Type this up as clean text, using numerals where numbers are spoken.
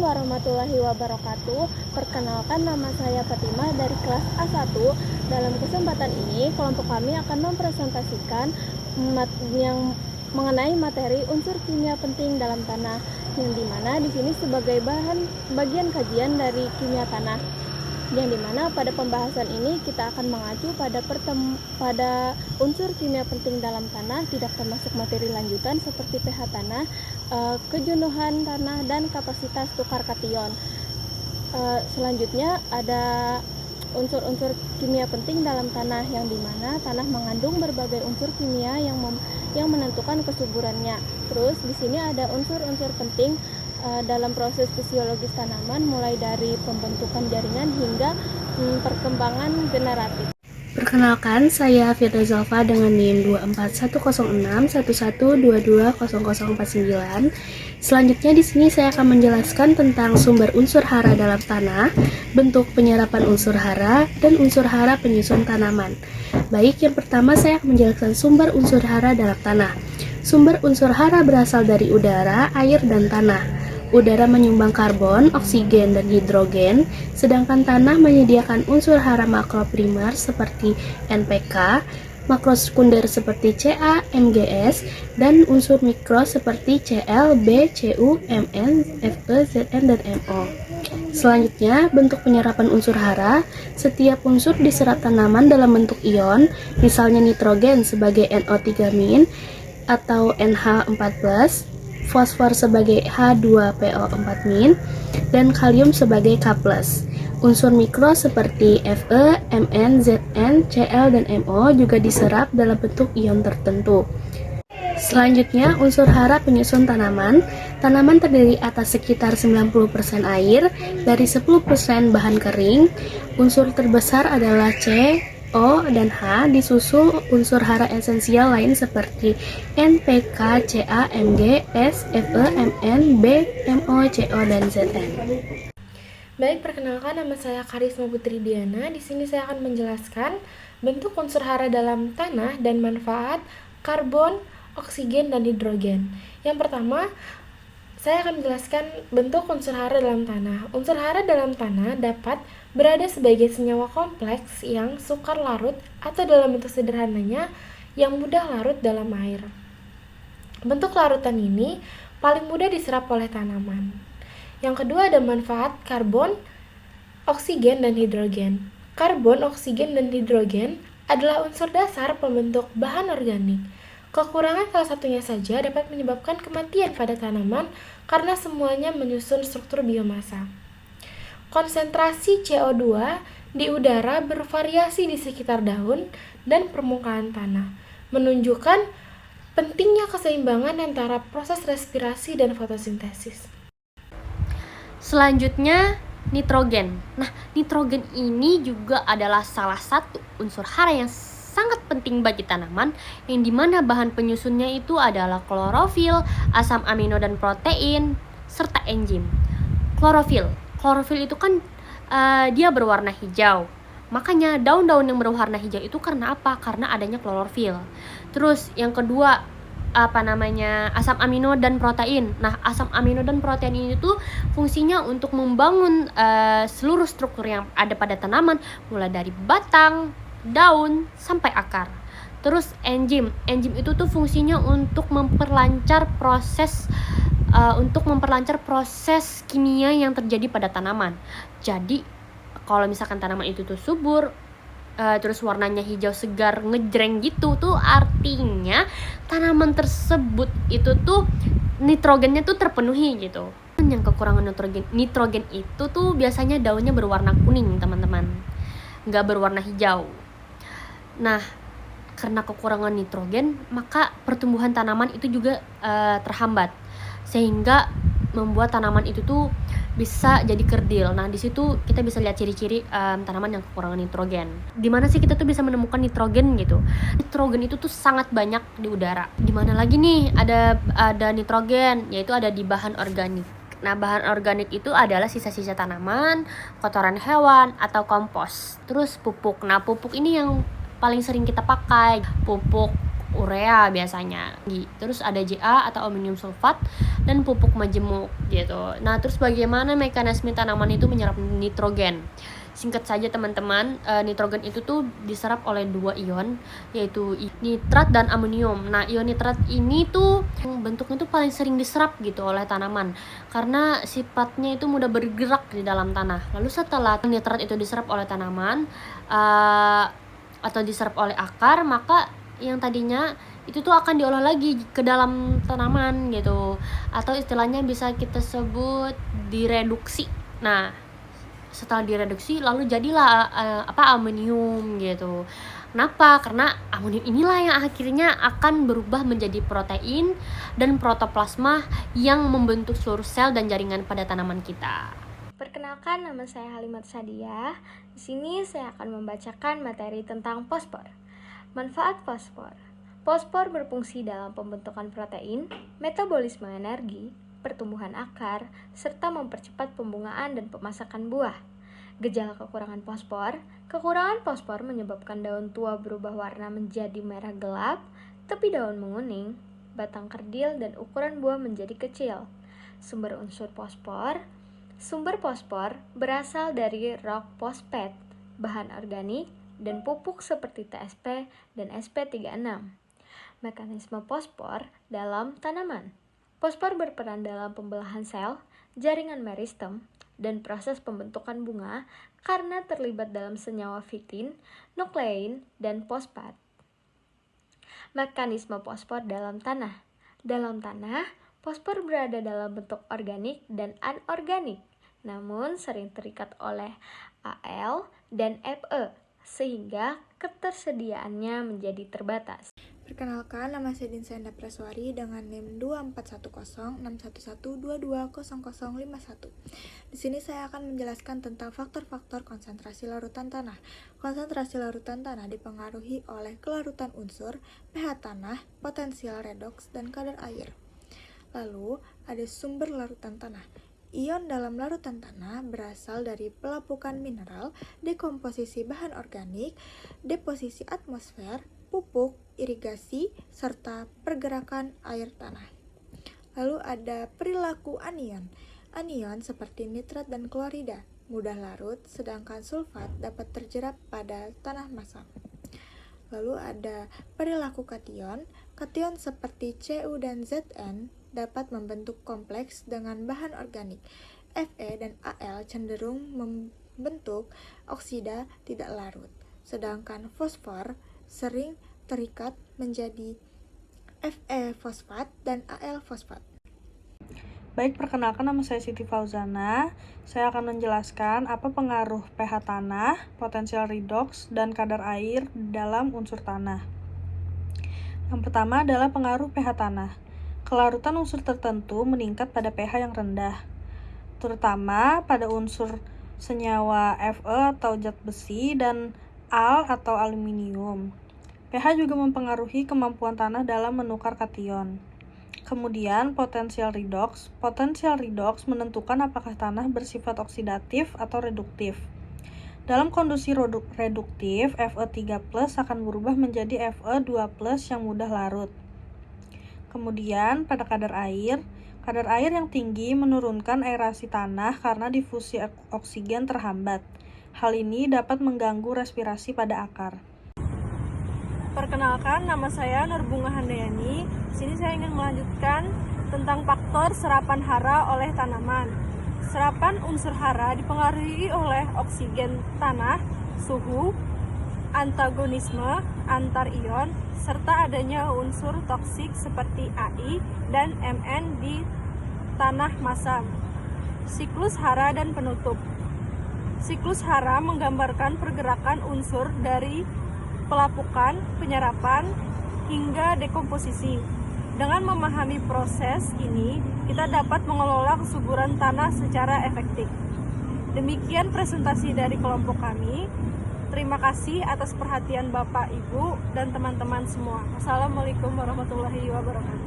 warahmatullahi wabarakatuh. Perkenalkan, nama saya Fatimah dari kelas A1. Dalam kesempatan ini, kelompok kami akan mempresentasikan yang mengenai materi unsur kimia penting dalam tanah, yang dimana di sini sebagai bagian kajian dari kimia tanah, yang dimana pada pembahasan ini kita akan mengacu pada unsur kimia penting dalam tanah, tidak termasuk materi lanjutan seperti pH tanah, kejenuhan tanah, dan kapasitas tukar kation. Selanjutnya ada unsur-unsur kimia penting dalam tanah, yang dimana tanah mengandung berbagai unsur kimia yang menentukan kesuburannya. Terus di sini ada unsur-unsur penting dalam proses fisiologis tanaman, mulai dari pembentukan jaringan hingga perkembangan generatif. Perkenalkan, saya Firda Zalfa dengan NIM 2410611220049. Selanjutnya di sini saya akan menjelaskan tentang sumber unsur hara dalam tanah, bentuk penyerapan unsur hara, dan unsur hara penyusun tanaman. Baik, yang pertama saya akan menjelaskan sumber unsur hara dalam tanah. Sumber unsur hara berasal dari udara, air, dan tanah. Udara menyumbang karbon, oksigen, dan hidrogen, sedangkan tanah menyediakan unsur hara makro primer seperti NPK, makro sekunder seperti Ca, Mgs, dan unsur mikro seperti Cl, B, Cu, Mn, Fe, Zn, dan Mo. Selanjutnya, bentuk penyerapan unsur hara. Setiap unsur diserap tanaman dalam bentuk ion, misalnya nitrogen sebagai NO3- atau NH4+, fosfor sebagai H2PO4-, dan kalium sebagai K+. Unsur mikro seperti Fe, Mn, Zn, Cl, dan Mo juga diserap dalam bentuk ion tertentu. Selanjutnya, unsur hara penyusun tanaman. Tanaman terdiri atas sekitar 90% air, dari 10% bahan kering. Unsur terbesar adalah C, O, dan H, disusul unsur hara esensial lain seperti NPK, Ca, Mg, S, Fe, Mn, B, Mo, Co, dan Zn. Baik, perkenalkan, nama saya Karisma Putri Diana. Di sini saya akan menjelaskan bentuk unsur hara dalam tanah dan manfaat karbon, oksigen, dan hidrogen. Yang pertama, saya akan menjelaskan bentuk unsur hara dalam tanah. Unsur hara dalam tanah dapat berada sebagai senyawa kompleks yang sukar larut, atau dalam bentuk sederhananya yang mudah larut dalam air. Bentuk larutan ini paling mudah diserap oleh tanaman. Yang kedua ada manfaat karbon, oksigen, dan hidrogen. Karbon, oksigen, dan hidrogen adalah unsur dasar pembentuk bahan organik. Kekurangan salah satunya saja dapat menyebabkan kematian pada tanaman karena semuanya menyusun struktur biomasa. Konsentrasi CO2 di udara bervariasi di sekitar daun dan permukaan tanah, menunjukkan pentingnya keseimbangan antara proses respirasi dan fotosintesis. Selanjutnya, nitrogen. Nah, nitrogen ini juga adalah salah satu unsur hara yang sangat penting bagi tanaman, yang dimana bahan penyusunnya itu adalah klorofil, asam amino dan protein, serta enzim. Klorofil itu kan dia berwarna hijau. Makanya daun-daun yang berwarna hijau itu karena apa? Karena adanya klorofil. Terus yang kedua asam amino dan protein. Nah, asam amino dan protein ini tuh fungsinya untuk membangun seluruh struktur yang ada pada tanaman, mulai dari batang, daun, sampai akar. Terus enzim itu tuh fungsinya untuk memperlancar proses kimia yang terjadi pada tanaman. Jadi kalau misalkan tanaman itu tuh subur, terus warnanya hijau segar ngejreng gitu, tuh artinya tanaman tersebut itu tuh nitrogennya tuh terpenuhi gitu. Yang kekurangan nitrogen itu tuh biasanya daunnya berwarna kuning, teman-teman, nggak berwarna hijau. Nah, karena kekurangan nitrogen, maka pertumbuhan tanaman itu juga terhambat, sehingga membuat tanaman itu tuh bisa jadi kerdil. Nah, di situ kita bisa lihat ciri-ciri tanaman yang kekurangan nitrogen. Di mana sih kita tuh bisa menemukan nitrogen gitu? Nitrogen itu tuh sangat banyak di udara. Di mana lagi nih ada nitrogen? Yaitu ada di bahan organik. Nah, bahan organik itu adalah sisa-sisa tanaman, kotoran hewan, atau kompos. Terus pupuk. Nah, pupuk ini yang paling sering kita pakai. Pupuk urea biasanya. Terus ada Ja atau aluminium sulfat dan pupuk majemuk gitu. Nah, terus bagaimana mekanisme tanaman itu menyerap nitrogen? Singkat saja teman-teman, nitrogen itu tuh diserap oleh 2 ion, yaitu nitrat dan amonium. Nah, ion nitrat ini tuh bentuknya tuh paling sering diserap gitu oleh tanaman karena sifatnya itu mudah bergerak di dalam tanah. Lalu setelah nitrat itu diserap oleh tanaman atau diserap oleh akar, maka yang tadinya itu tuh akan diolah lagi ke dalam tanaman gitu, atau istilahnya bisa kita sebut direduksi. Nah, setelah direduksi lalu jadilah amonium gitu. Kenapa? Karena amonium inilah yang akhirnya akan berubah menjadi protein dan protoplasma yang membentuk seluruh sel dan jaringan pada tanaman kita. Perkenalkan, nama saya Halimat Sadiah. Di sini saya akan membacakan materi tentang fosfor. Manfaat fosfor. Fosfor berfungsi dalam pembentukan protein, metabolisme energi, pertumbuhan akar, serta mempercepat pembungaan dan pemasakan buah. Gejala kekurangan fosfor menyebabkan daun tua berubah warna menjadi merah gelap, tepi daun menguning, batang kerdil, dan ukuran buah menjadi kecil. Sumber unsur fosfor. Sumber fosfor berasal dari rock fosfat, bahan organik, dan pupuk seperti TSP dan SP36. Mekanisme fosfor dalam tanaman. Fosfor berperan dalam pembelahan sel, jaringan meristem, dan proses pembentukan bunga karena terlibat dalam senyawa fitin, nuklein, dan fosfat. Mekanisme fosfor dalam tanah. Dalam tanah, fosfor berada dalam bentuk organik dan anorganik, namun sering terikat oleh Al dan Fe, sehingga ketersediaannya menjadi terbatas. Perkenalkan, nama saya Dinsenda Preswari dengan NIM 24106112200051. Di sini saya akan menjelaskan tentang faktor-faktor konsentrasi larutan tanah. Konsentrasi larutan tanah dipengaruhi oleh kelarutan unsur, pH tanah, potensial redoks, dan kadar air. Lalu, ada sumber larutan tanah. Ion dalam larutan tanah berasal dari pelapukan mineral, dekomposisi bahan organik, deposisi atmosfer, pupuk, irigasi, serta pergerakan air tanah. Lalu ada perilaku anion. Anion seperti nitrat dan klorida mudah larut, sedangkan sulfat dapat terjerap pada tanah masam. Lalu ada perilaku kation. Kation seperti Cu dan Zn dapat membentuk kompleks dengan bahan organik. Fe dan Al cenderung membentuk oksida tidak larut, sedangkan fosfor sering terikat menjadi Fe fosfat dan Al fosfat. Baik, perkenalkan, nama saya Siti Fauzana. Saya akan menjelaskan apa pengaruh pH tanah, potensial redoks, dan kadar air dalam unsur tanah. Yang pertama adalah pengaruh pH tanah. Kelarutan unsur tertentu meningkat pada pH yang rendah, terutama pada unsur senyawa Fe atau zat besi dan Al atau aluminium. pH juga mempengaruhi kemampuan tanah dalam menukar kation. Kemudian, potensial redoks. Potensial redoks menentukan apakah tanah bersifat oksidatif atau reduktif. Dalam kondisi reduktif, Fe3+ akan berubah menjadi Fe2+ yang mudah larut. Kemudian, pada kadar air yang tinggi menurunkan aerasi tanah karena difusi oksigen terhambat. Hal ini dapat mengganggu respirasi pada akar. Perkenalkan, nama saya Nurbunga Handayani. Di sini saya ingin melanjutkan tentang faktor serapan hara oleh tanaman. Serapan unsur hara dipengaruhi oleh oksigen tanah, suhu, antagonisme antar ion, serta adanya unsur toksik seperti Ai dan Mn di tanah masam. Siklus hara dan penutup. Siklus hara menggambarkan pergerakan unsur dari pelapukan, penyerapan, hingga dekomposisi. Dengan memahami proses ini, kita dapat mengelola kesuburan tanah secara efektif. Demikian presentasi dari kelompok kami. Terima kasih atas perhatian Bapak, Ibu, dan teman-teman semua. Wassalamualaikum warahmatullahi wabarakatuh.